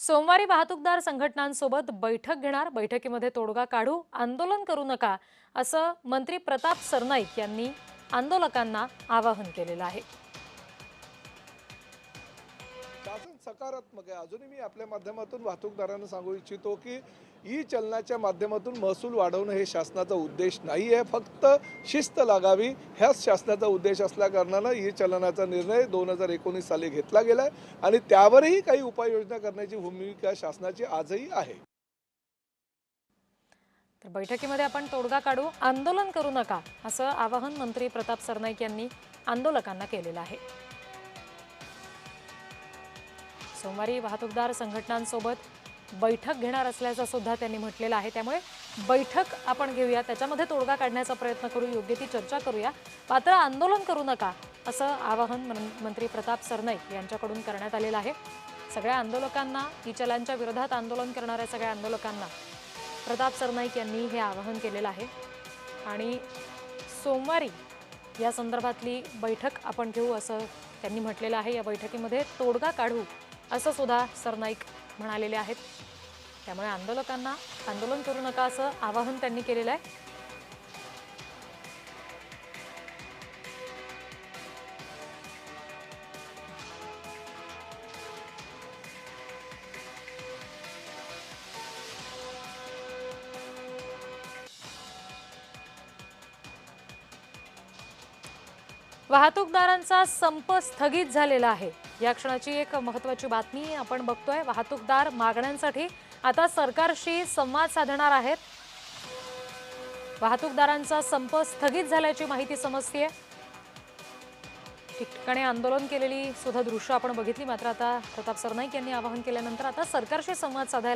सोमवारी वाहतूकदार संघटनांसोबत बैठक घेणार, बैठकीमध्ये तोडगा काढू, आंदोलन करू नका, असं मंत्री प्रताप सरनाईक यांनी आंदोलकांना आवाहन केलेलं आहे. शासन सकारात्मक आहे. अजूनही मी आपल्या माध्यमातून वाहतूकदारांना सांगू इच्छितो की ई चलनाच्या माध्यमातून महसूल वाढवणं हे शासनाचा उद्देश नाही आहे. फक्त शिस्त लागावी ह्याच शासनाचा उद्देश असल्या कारणानं ई चलनाचा निर्णय 2019 साली घेतला गेला आहे आणि त्यावरही काही उपाययोजना करण्याची भूमिका शासनाची आजही आहे. तर बैठकीमध्ये आपण तोडगा काढू, आंदोलन करू नका, असं आवाहन मंत्री प्रताप सरनाईक यांनी आंदोलकांना केलेलं आहे. सोमवारी वाहतूकदार संघटनांसोबत बैठक घेणार असल्याचं सुद्धा त्यांनी म्हटलेलं आहे. त्यामुळे बैठक आपण घेऊया, त्याच्यामध्ये तोडगा काढण्याचा प्रयत्न करू, योग्य ती चर्चा करूया, मात्र आंदोलन करू नका, असं आवाहन मंत्री प्रताप सरनाईक यांच्याकडून करण्यात आलेलं आहे. सगळ्या आंदोलकांना, ई चलनाच्या विरोधात आंदोलन करणाऱ्या सगळ्या आंदोलकांना प्रताप सरनाईक यांनी हे आवाहन केलेलं आहे. आणि सोमवारी या संदर्भातली बैठक आपण घेऊ असं त्यांनी म्हटलेलं आहे. या बैठकीमध्ये तोडगा काढू असं सुद्धा सरनाईक म्हणालेले आहेत. त्यामुळे आंदोलकांना आंदोलन करू नका असं आवाहन त्यांनी केलेलं आहे. वाहतूकदारांचा संप स्थगित झालेला आहे. या क्षणाची एक महत्त्वाची बातमी आपण बघतोय. वाहतूकदार मागण्यांसाठी आता सरकारशी संवाद साधणार आहेत. वाहतूकदारांचा संप स्थगित झाल्याची माहिती समजते. ठिकठिकाणी आंदोलन केलेली सुद्धा दृश्य आपण बघितली. मात्र आता प्रताप सरनाईक यांनी आवाहन केल्यानंतर आता सरकारशी संवाद साधायला